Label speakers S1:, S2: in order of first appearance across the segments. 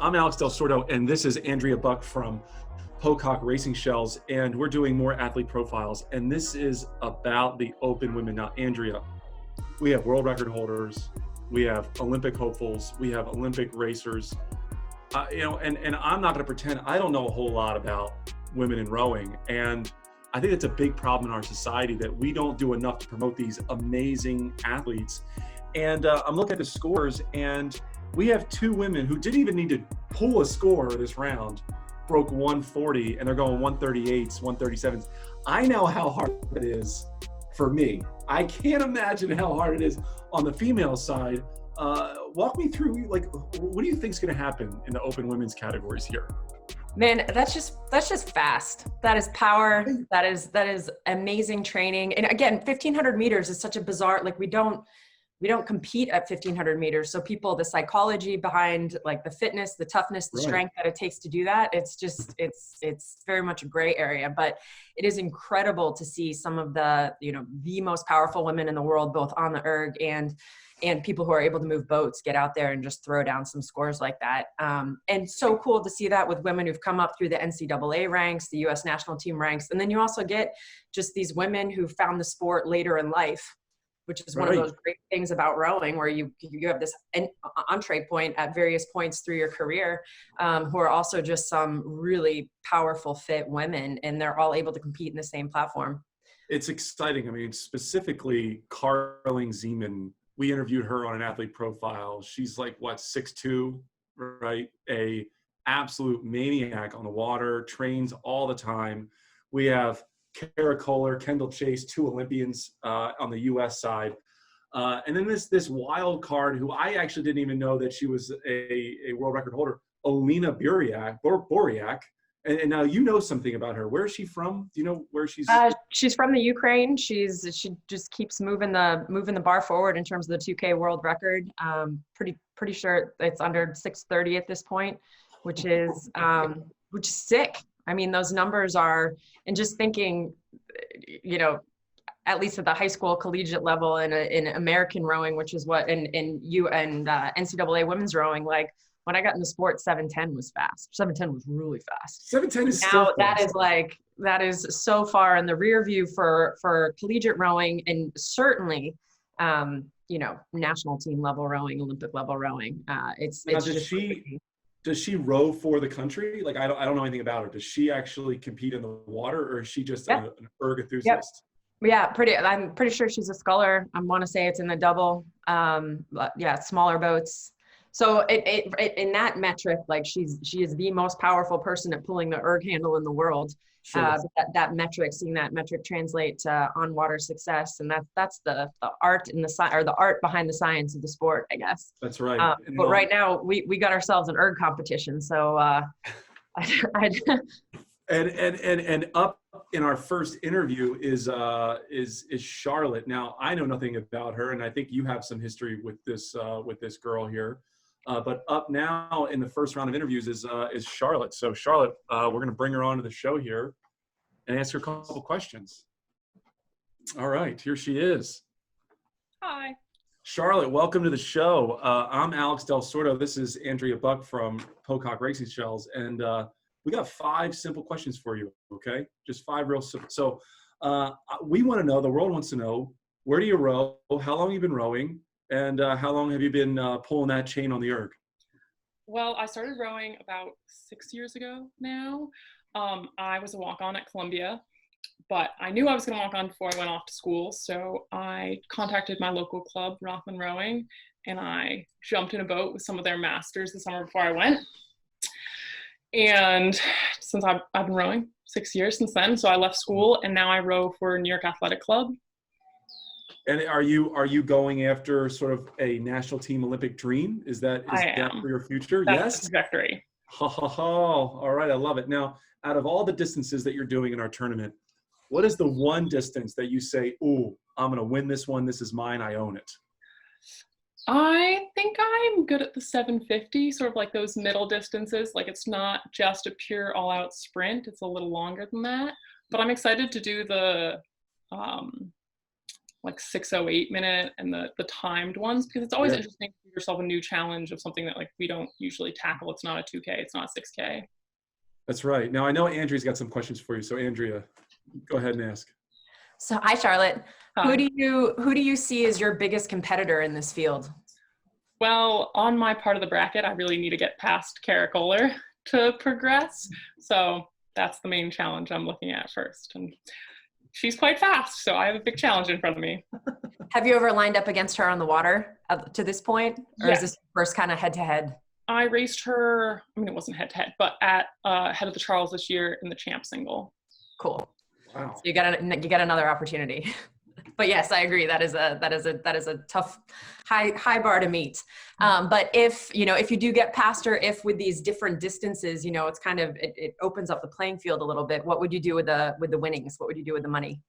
S1: I'm Alex Del Sordo, and this is Andrea Buch from Pocock Racing Shells, and we're doing more athlete profiles. And this is about the open women. Now, Andrea, we have world record holders, we have Olympic hopefuls, we have Olympic racers. And I'm not going to pretend I don't know a whole lot about women in rowing. And I think it's a big problem in our society that we don't do enough to promote these amazing athletes. And I'm looking at the scores, and we have two women who didn't even need to pull a score this round, broke 140, and they're going 138s, 137s. I know how hard it is for me. I can't imagine how hard it is on the female side. Walk me through, like, what do you think is going to happen in the open women's categories here?
S2: Man, that's just fast. That is power. That is amazing training. And again, 1500 meters is such a bizarre, like we don't compete at 1500 meters. So people, the psychology behind like the fitness, the toughness, the strength that it takes to do that, it's very much a gray area, but it is incredible to see some of the most powerful women in the world, both on the erg and people who are able to move boats, get out there and just throw down some scores like that. And so cool to see that with women who've come up through the NCAA ranks, the US national team ranks. And then you also get just these women who found the sport later in life, which is one of those great things about rowing, where you have this entree point at various points through your career, who are also just some really powerful, fit women, and they're all able to compete in the same platform.
S1: It's exciting. I mean, specifically Carling Zeman, we interviewed her on an athlete profile. She's like, 6'2", right? A absolute maniac on the water, trains all the time. We have Kara Kohler, Kendall Chase, two Olympians on the U.S. side. And then this wild card who I actually didn't even know that she was a world record holder, Olena Boriak. And now you know something about her. Where is she from? Do you know where she's?
S2: She's from the Ukraine. She just keeps moving the bar forward in terms of the 2K world record. Pretty sure it's under 6:30 at this point, which is sick. I mean, those numbers are, and just thinking, at least at the high school collegiate level in American rowing, which is what and NCAA women's rowing, like when I got into sport, 710 was fast. 710 was really fast.
S1: 710 is
S2: now
S1: still
S2: fast. that is so far in the rear view for collegiate rowing, and certainly national team level rowing, Olympic level rowing.
S1: Does she row for the country? Like, I don't know anything about her. Does she actually compete in the water, or is she just an erg enthusiast?
S2: Yep. Yeah, I'm pretty sure she's a sculler. I want to say it's in the double. Smaller boats. So it in that metric, like she is the most powerful person at pulling the erg handle in the world. Sure. That metric, seeing that metric translate to on water success, and that's the art and the art behind the science of the sport, I guess.
S1: That's right.
S2: But right now we got ourselves an erg competition, so
S1: And up in our first interview is Charlotte. Now, I know nothing about her, and I think you have some history with this girl here. But up now in the first round of interviews is Charlotte. So Charlotte, we're going to bring her onto the show here and ask her a couple questions. All right, here she is.
S3: Hi.
S1: Charlotte, welcome to the show. I'm Alex Del Sordo. This is Andrea Buch from Pocock Racing Shells, and we got 5 simple questions for you. Okay, just 5 real simple. So we want to know. The world wants to know, where do you row? How long have you been rowing? And how long have you been pulling that chain on the erg?
S3: Well, I started rowing about 6 years ago now. I was a walk-on at Columbia, but I knew I was going to walk on before I went off to school. So I contacted my local club, Rockland Rowing, and I jumped in a boat with some of their masters the summer before I went. And since I've been rowing 6 years since then, so I left school and now I row for New York Athletic Club.
S1: And are you going after sort of a national team Olympic dream? Is that for your future?
S3: That's
S1: yes.
S3: The trajectory.
S1: All right, I love it. Now, out of all the distances that you're doing in our tournament, what is the one distance that you say, "Ooh, I'm going to win this one. This is mine. I own it"?
S3: I think I'm good at the 750, sort of like those middle distances. Like, it's not just a pure all-out sprint. It's a little longer than that. But I'm excited to do the like 6:08 minute and the timed ones, because it's always interesting to give yourself a new challenge of something that like we don't usually tackle. It's not a 2K, it's not a 6K.
S1: That's right. Now I know Andrea's got some questions for you. So Andrea, go ahead and ask.
S2: So hi, Charlotte.
S3: Hi.
S2: Who do you see as your biggest competitor in this field?
S3: Well, on my part of the bracket, I really need to get past Kara Kohler to progress. So that's the main challenge I'm looking at first. And she's quite fast, so I have a big challenge in front of me.
S2: Have you ever lined up against her on the water to this point? Or is this first kind of head-to-head?
S3: I raced her, I mean, it wasn't head-to-head, but at Head of the Charles this year in the champ single.
S2: Cool.
S1: Wow.
S2: So you got another opportunity. But yes, I agree. That is a tough, high bar to meet. But if you do get past her, if with these different distances, it's kind of, it opens up the playing field a little bit. What would you do with the winnings? What would you do with the money?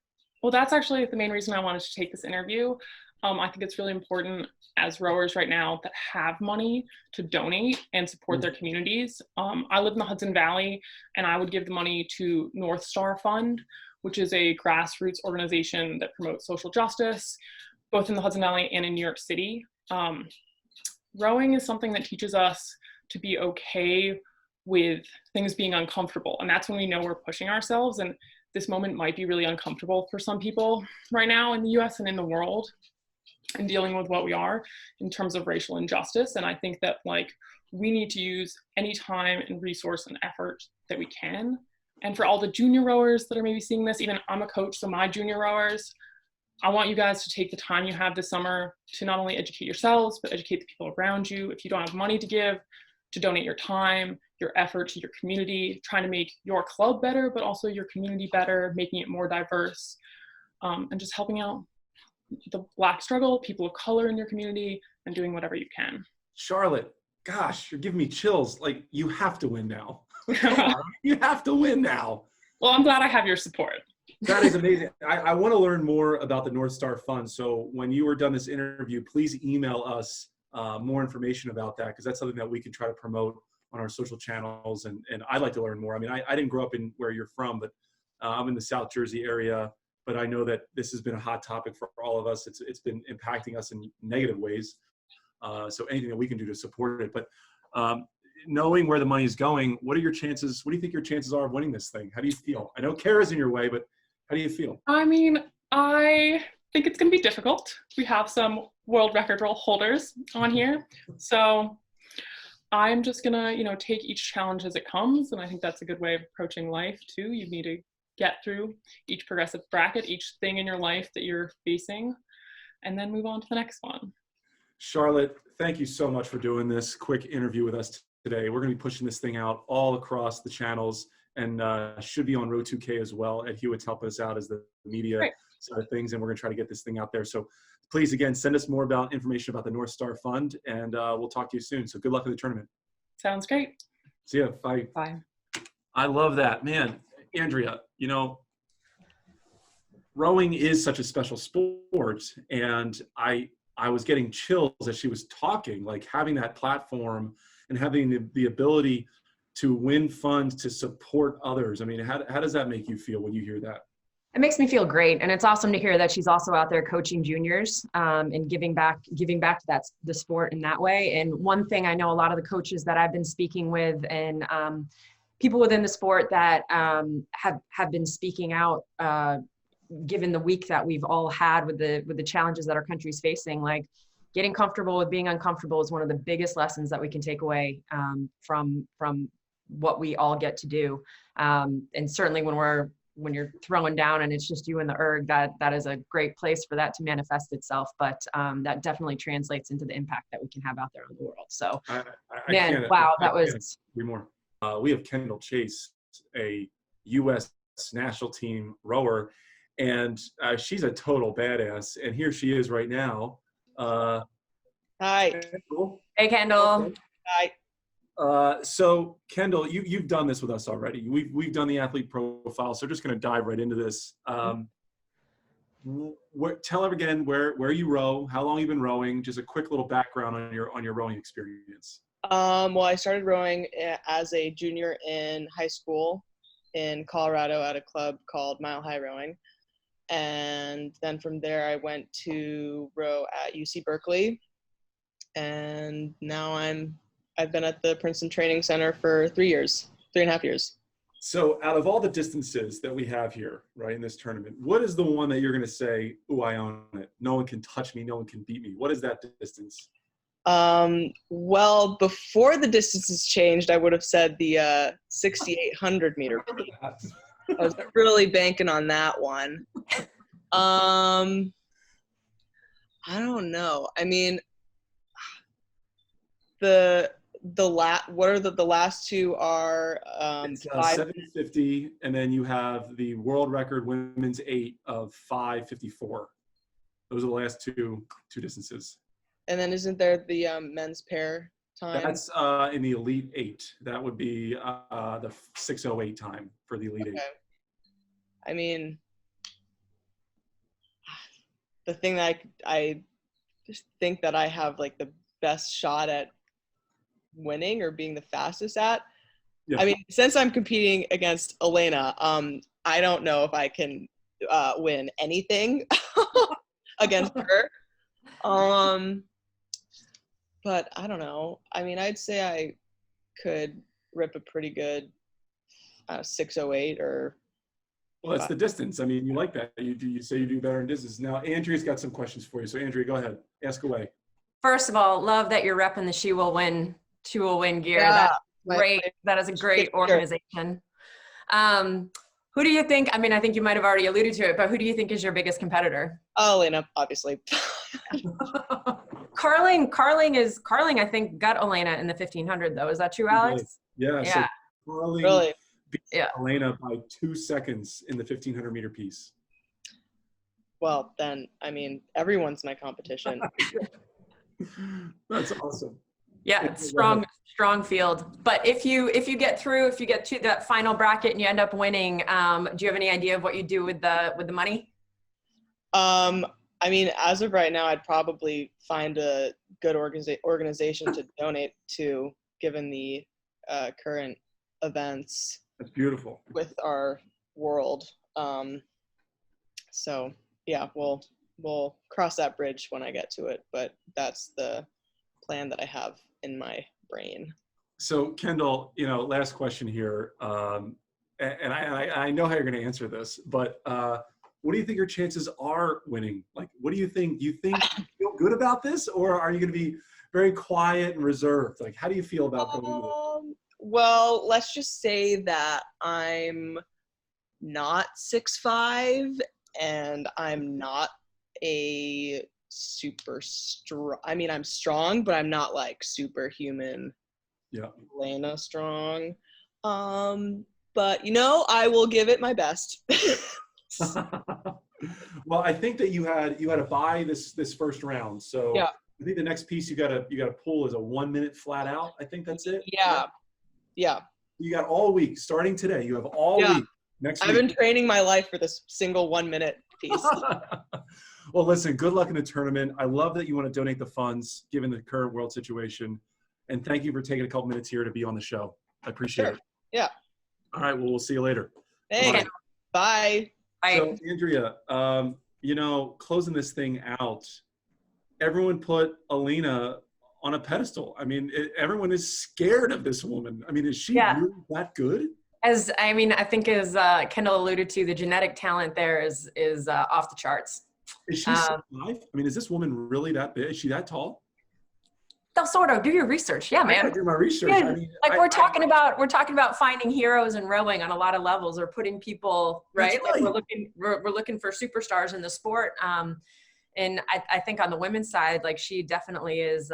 S3: Well, that's actually the main reason I wanted to take this interview. I think it's really important as rowers right now that have money to donate and support their communities. I live in the Hudson Valley, and I would give the money to North Star Fund, which is a grassroots organization that promotes social justice, both in the Hudson Valley and in New York City. Rowing is something that teaches us to be okay with things being uncomfortable. And that's when we know we're pushing ourselves. And this moment might be really uncomfortable for some people right now in the US and in the world, and dealing with what we are in terms of racial injustice. And I think that we need to use any time and resource and effort that we can. And for all the junior rowers that are maybe seeing this, even I'm a coach, so my junior rowers, I want you guys to take the time you have this summer to not only educate yourselves, but educate the people around you. If you don't have money to give, to donate your time, your effort to your community, trying to make your club better, but also your community better, making it more diverse, and just helping out the Black struggle, people of color in your community, and doing whatever you can.
S1: Charlotte, gosh, you're giving me chills. Like, you have to win now. You have to win now.
S3: Well, I'm glad I have your support.
S1: That is amazing. I want to learn more about the North Star Fund. So when you are done this interview, please email us more information about that, because that's something that we can try to promote on our social channels. And I'd like to learn more. I mean, I didn't grow up in where you're from, but I'm in the South Jersey area. But I know that this has been a hot topic for all of us. It's been impacting us in negative ways. So anything that we can do to support it. But knowing where the money is going, what are your chances? What do you think your chances are of winning this thing? How do you feel? I know Kara's in your way, but how do you feel?
S3: I mean, I think it's going to be difficult. We have some world record holders on here. So I'm just going to, take each challenge as it comes. And I think that's a good way of approaching life too. You need to get through each progressive bracket, each thing in your life that you're facing, and then move on to the next one.
S1: Charlotte, thank you so much for doing this quick interview with us today. We're going to be pushing this thing out all across the channels, and should be on Row 2K as well. Ed Hewitt's helping us out as the media side of things, and we're going to try to get this thing out there. So please, again, send us more information about the North Star Fund, and we'll talk to you soon. So good luck with the tournament.
S3: Sounds great.
S1: See ya. Bye.
S3: Bye.
S1: I love that. Man, Andrea, rowing is such a special sport, and I was getting chills as she was talking, like having that platform and having the ability to win funds to support others. I mean, how does that make you feel when you hear that?
S2: It makes me feel great. And it's awesome to hear that she's also out there coaching juniors and giving back to the sport in that way. And one thing I know a lot of the coaches that I've been speaking with and people within the sport that have been speaking out, given the week that we've all had with the challenges that our country's facing, like getting comfortable with being uncomfortable is one of the biggest lessons that we can take away from what we all get to do. And certainly when you're throwing down and it's just you and the erg, that is a great place for that to manifest itself. But that definitely translates into the impact that we can have out there in the world. So,
S1: we have Kendall Chase, a U.S. national team rower, and she's a total badass. And here she is right now.
S4: Hi.
S1: Kendall.
S2: Hey, Kendall.
S4: Hi.
S1: So Kendall, you've done this with us already. We've done the athlete profile, so we're just going to dive right into this. Tell her again where you row, how long you've been rowing, just a quick little background on your rowing experience.
S4: Well, I started rowing as a junior in high school in Colorado at a club called Mile High Rowing. And then from there, I went to row at UC Berkeley. And now I've been at the Princeton Training Center for 3.5 years.
S1: So out of all the distances that we have here, right, in this tournament, what is the one that you're going to say, "Ooh, I own it. No one can touch me. No one can beat me"? What is that distance?
S4: Well, before the distances changed, I would have said the 6,800 meter. I was really banking on that one. I don't know. I mean, the last two are
S1: It's 750, and then you have the world record women's 8 of 554. Those are the last two distances.
S4: And then isn't there the men's pair time?
S1: That's in the elite 8. That would be the 6:08 time for the elite 8.
S4: I mean, the thing that I just think that I have like the best shot at winning or being the fastest at.
S1: Yeah.
S4: I mean, since I'm competing against Elena, I don't know if I can win anything against her. But I don't know. I mean, I'd say I could rip a pretty good 6:08 or.
S1: Well, that's the distance. I mean, you like that. You say you do better in distance. Now, Andrea's got some questions for you. So, Andrea, go ahead. Ask away.
S2: First of all, love that you're repping the She Will Win gear.
S4: Yeah,
S2: That's great. That is a great organization. Who do you think, I mean, I think you might have already alluded to it, but who do you think is your biggest competitor?
S4: Oh, Elena, obviously.
S2: Carling, I think, got Elena in the 1500 though. Is that true, Alex?
S1: Yeah.
S2: Yeah.
S1: So Carling
S4: Really?
S1: beat Elena by 2 seconds in the 1500 meter piece.
S4: Well, then, I mean, everyone's my competition.
S1: That's awesome.
S2: Yeah, it's strong field. But if you get to that final bracket and you end up winning, do you have any idea of what you do with the money?
S4: I mean, as of right now, I'd probably find a good organization to donate to, given the current events.
S1: That's beautiful.
S4: With our world. So yeah, we'll cross that bridge when I get to it, but that's the plan that I have in my brain.
S1: So Kendall, last question here, and I know how you're going to answer this, but what do you think your chances are winning? Like, what do you think? Do you think you feel good about this, or are you going to be very quiet and reserved? Like, how do you feel about going into it?
S4: Well, let's just say that I'm not 6'5", and I'm not a super strong. I mean, I'm strong, but I'm not like superhuman.
S1: Yeah.
S4: Elena strong. But I will give it my best.
S1: Well, I think that you had to buy this first round. So
S4: yeah.
S1: I think the next piece you gotta pull is a 1 minute flat out. I think that's it.
S4: Yeah. Yeah.
S1: You got all week starting today. You have all week next week.
S4: I've been training my life for this single 1 minute piece.
S1: Well, listen, good luck in the tournament. I love that you want to donate the funds given the current world situation. And thank you for taking a couple minutes here to be on the show. I appreciate it.
S4: Yeah.
S1: All right. Well, we'll see you later.
S4: Thanks. Bye.
S2: Bye.
S1: So, Andrea, closing this thing out, everyone put Elena on a pedestal. I mean, everyone is scared of this woman. I mean, is she really that good?
S2: I think as Kendall alluded to, the genetic talent there is off the charts.
S1: Is she 6'5"? I mean, is this woman really that big? Is she that tall?
S2: Sordo, do your research. Yeah, man.
S1: I gotta do my research.
S2: Yeah,
S1: I mean,
S2: we're talking about finding heroes in rowing on a lot of levels, or putting people right. Like we're looking for superstars in the sport. And I think on the women's side, like, she definitely is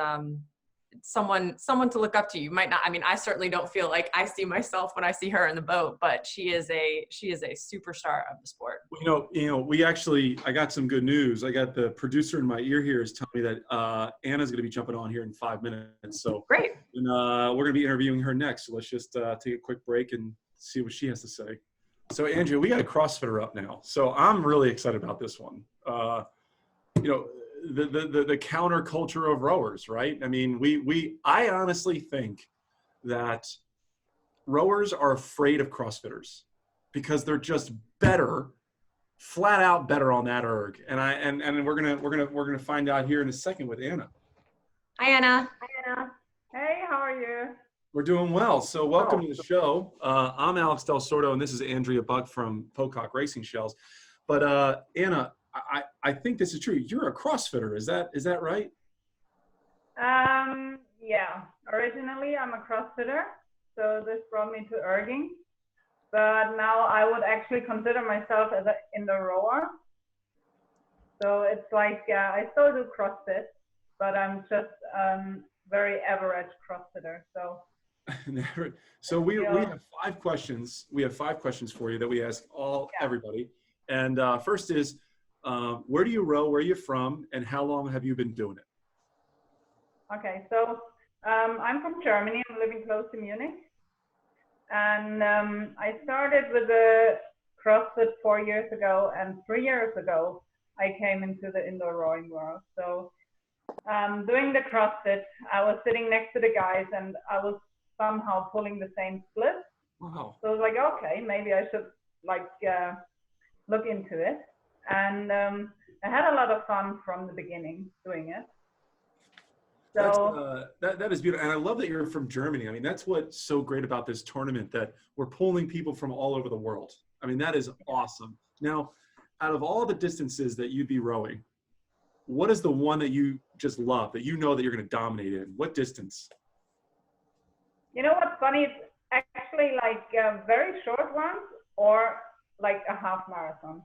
S2: someone to look up to. You might not. I mean, I certainly don't feel like I see myself when I see her in the boat, but she is a superstar of the sport.
S1: I got some good news. I got the producer in my ear here is telling me that Anna's going to be jumping on here in 5 minutes. So
S2: great.
S1: And we're going to be interviewing her next. So let's just take a quick break and see what she has to say. So Andrea, we got a CrossFitter up now. So I'm really excited about this one. The counterculture of rowers, right? I mean, I honestly think that rowers are afraid of CrossFitters because they're just better flat out better on that erg. And we're gonna find out here in a second with Anna.
S2: Hi, Anna.
S5: Hi, Anna. Hey, how are you?
S1: We're doing well. So welcome to the show. I'm Alex Del Sordo, and this is Andrea Buch from Pocock Racing Shells. But Anna, I think this is true. You're a CrossFitter. Is that right?
S5: Yeah. Originally, I'm a CrossFitter, so this brought me to erging. But now I would actually consider myself as an indoor rower. So it's like I still do CrossFit, but I'm just very average CrossFitter. So.
S1: So we have 5 questions. We have 5 questions for you that we ask everybody. And first is, where do you row? Where are you from? And how long have you been doing it?
S5: Okay, so I'm from Germany. I'm living close to Munich. And I started with the CrossFit 4 years ago, and 3 years ago, I came into the indoor rowing world. So doing the CrossFit, I was sitting next to the guys, and I was somehow pulling the same split.
S1: Wow.
S5: So I was like, okay, maybe I should look into it. And I had a lot of fun from the beginning doing it. So
S1: that is beautiful. And I love that you're from Germany. I mean, that's what's so great about this tournament, that we're pulling people from all over the world. I mean, that is awesome. Now, out of all the distances that you'd be rowing, what is the one that you just love, that you know that you're going to dominate in? What distance?
S5: You know what's funny? It's actually like very short ones or like a half marathon.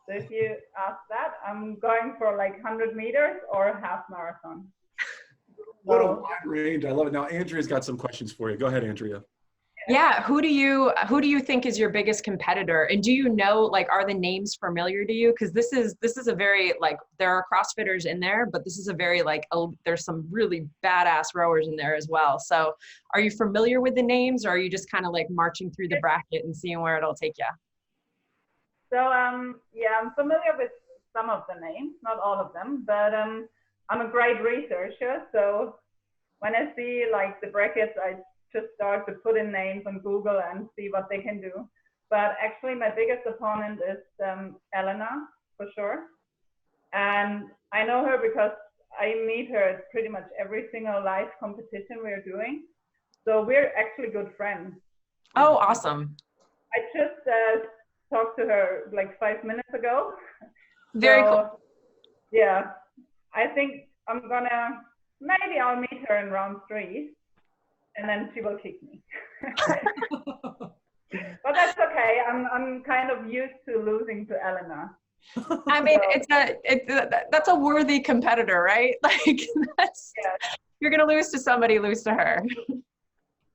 S5: So if you ask that, I'm going for like 100 meters or a half marathon.
S1: What a wide range. I love it. Now, Andrea's got some questions for you. Go ahead, Andrea.
S2: Yeah, who do you think is your biggest competitor? And do you know, like, are the names familiar to you? Because this is a very, like, there are CrossFitters in there, but this is a very, like, there's some really badass rowers in there as well. So are you familiar with the names, or are you just kind of like marching through the bracket and seeing where it'll take you?
S5: So yeah, I'm familiar with some of the names, not all of them, but I'm a great researcher. So when I see like the brackets, I just start to put in names on Google and see what they can do. But actually my biggest opponent is Elena, for sure. And I know her because I meet her at pretty much every single live competition we're doing. So we're actually good friends.
S2: Oh, awesome.
S5: I just talked to her like 5 minutes ago.
S2: Very cool.
S5: Yeah, I think maybe I'll meet her in round 3. And then she will kick me. But that's okay. I'm kind of used to losing to Elena.
S2: I mean, that's a worthy competitor, right? Like, you're gonna lose to somebody, lose to her.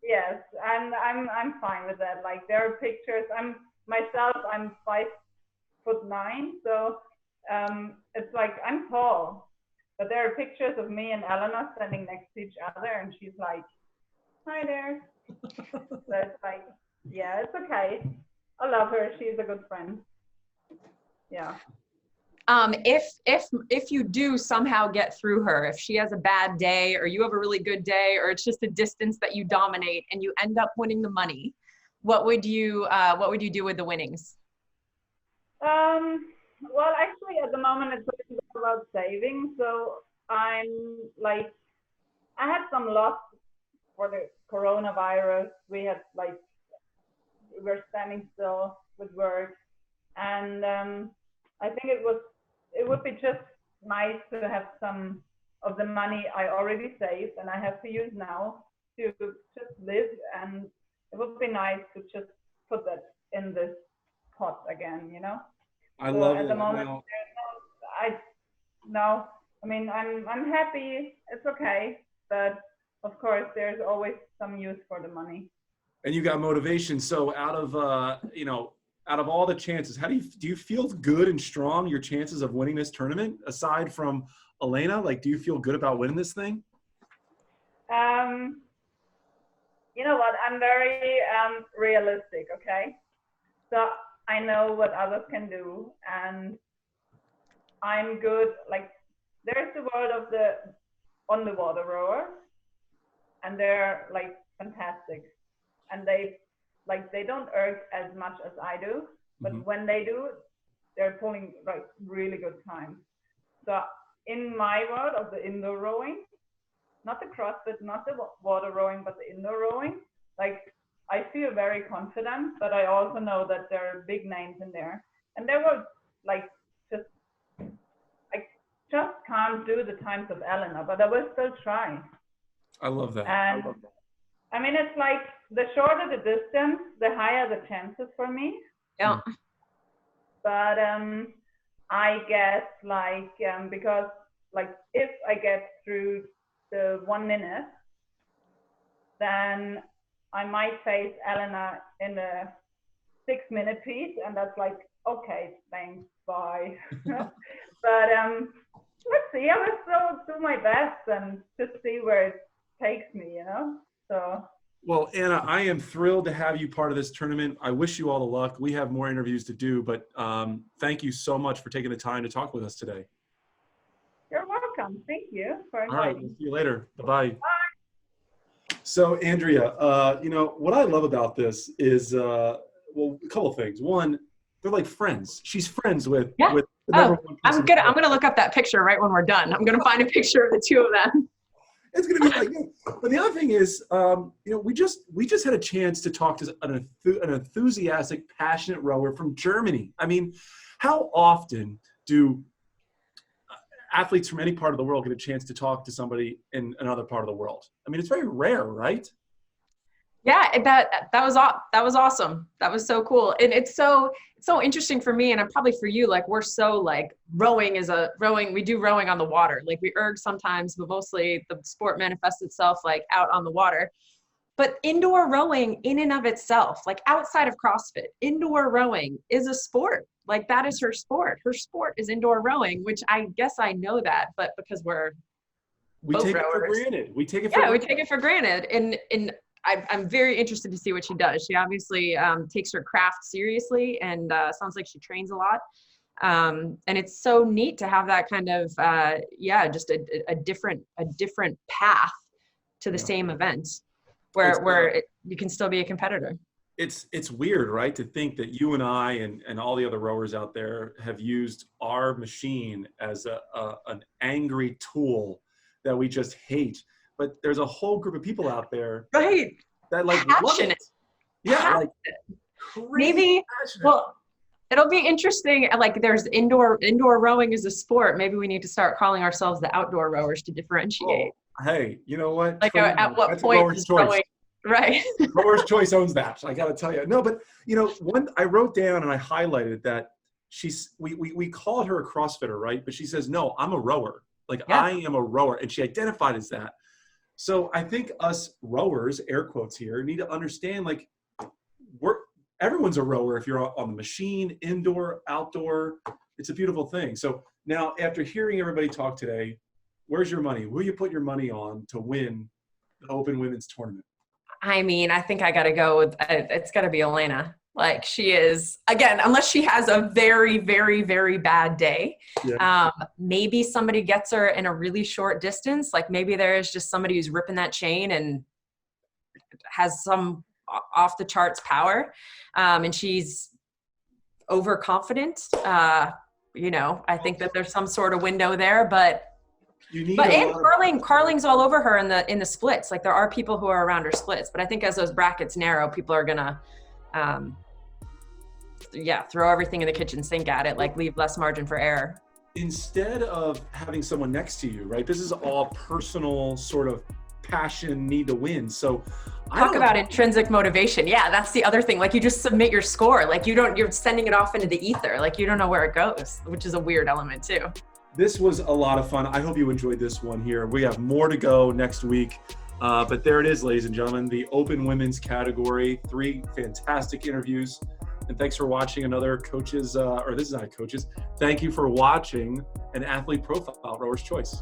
S5: Yes, and I'm fine with that. Like, there are pictures. I'm 5'9", so it's like I'm tall, but there are pictures of me and Elena standing next to each other, and she's like, hi there. So it's like, yeah, it's okay. I love her. She's a good friend. Yeah.
S2: If you do somehow get through her, if she has a bad day or you have a really good day, or it's just a distance that you dominate and you end up winning the money, what would you do with the winnings?
S5: Well, actually at the moment it's about saving. So I'm like, I had some loss for the coronavirus. We were standing still with work, and I think it would be just nice to have some of the money I already saved and I have to use now to just live, and it would be nice to just put that in this pot again, you know.
S1: I love it.
S5: At the moment, I mean, I'm happy. It's okay, but of course, there's always some use for the money.
S1: And you got motivation. So out of all the chances, do you feel good and strong, your chances of winning this tournament, aside from Elena? Like, do you feel good about winning this thing?
S5: You know what? I'm very realistic, okay? So I know what others can do, and I'm good. Like, there's the world of the on-the-water rowers, and they're like fantastic, and they don't erg as much as I do, but when they do, they're pulling like really good times. So in my world of the indoor rowing, not the CrossFit, not the water rowing, but the indoor rowing, like I feel very confident, but I also know that there are big names in there. And there were like I just can't do the times of Elena, but I will still try.
S1: I love that.
S5: And I mean, it's like the shorter the distance, the higher the chances for me.
S2: Yeah.
S5: But I guess like because like if I get through the 1 minute, then I might face Elena in the 6-minute piece, and that's like, okay, thanks, bye. But let's see. I will still do my best and just see where it takes me, you know. So.
S1: Well, Anna, I am thrilled to have you part of this tournament. I wish you all the luck. We have more interviews to do, but thank you so much for taking the time to talk with us today.
S5: You're welcome. Thank you for
S1: All right,
S5: inviting me.
S1: we'll see you later. Bye-bye. So, Andrea, you know, what I love about this is, well, a couple of things. One, they're like friends. She's friends with the number one person.
S2: I'm gonna look up that picture right when we're done. I'm gonna find a picture of the two of them.
S1: It's gonna be like, but the other thing is, you know, we just had a chance to talk to an enthusiastic, passionate rower from Germany. I mean, how often do athletes from any part of the world get a chance to talk to somebody in another part of the world? I mean, it's very rare, right?
S2: Yeah, that was awesome. That was so cool. And it's so interesting for me, and probably for you, like we're so like rowing, we do rowing on the water. Like we erg sometimes, but mostly the sport manifests itself like out on the water. But indoor rowing in and of itself, like outside of CrossFit, indoor rowing is a sport. Like that is her sport. Her sport is indoor rowing, which I guess I know that, but because
S1: we
S2: boat
S1: take
S2: rowers.
S1: it for granted. We take it for
S2: granted. And I'm very interested to see what she does. She obviously takes her craft seriously, and sounds like she trains a lot. And it's so neat to have that kind of just a different path to the same event, where you can still be a competitor.
S1: It's weird, right, to think that you and I and all the other rowers out there have used our machine as an angry tool that we just hate. But there's a whole group of people out there,
S2: right,
S1: that like love it. Yeah, like
S2: maybe.
S1: Passionate.
S2: Well, it'll be interesting. Like there's indoor rowing is a sport. Maybe we need to start calling ourselves the outdoor rowers to differentiate.
S1: Oh, hey, you know what?
S2: Like at what point is rowing? Right.
S1: Rower's Choice owns that. I got to tell you. No, but you know, I wrote down and I highlighted that we called her a CrossFitter, right? But she says, no, I'm a rower. Like I am a rower. And she identified as that. So I think us rowers, air quotes here, need to understand like everyone's a rower if you're on the machine, indoor, outdoor. It's a beautiful thing. So now after hearing everybody talk today, where's your money? Will you put your money on to win the Open Women's Tournament?
S2: I mean, I think I got to go with, it's got to be Elena. Like she is, again, unless she has a very, very, very bad day, maybe somebody gets her in a really short distance. Like maybe there is just somebody who's ripping that chain and has some off the charts power. And she's overconfident. You know, I think that there's some sort of window there, but Carling's all over her in the splits. Like there are people who are around her splits, but I think as those brackets narrow, people are gonna, throw everything in the kitchen sink at it, like leave less margin for error. Instead of having someone next to you, right? This is all personal sort of passion, need to win. So talk about intrinsic motivation. Yeah, that's the other thing. Like you just submit your score. Like you're sending it off into the ether. Like you don't know where it goes, which is a weird element too. This was a lot of fun. I hope you enjoyed this one here. We have more to go next week. But there it is, ladies and gentlemen, the Open Women's category, 3 fantastic interviews. And thanks for watching another Coaches, or this is not Coaches. Thank you for watching an Athlete Profile, Rower's Choice.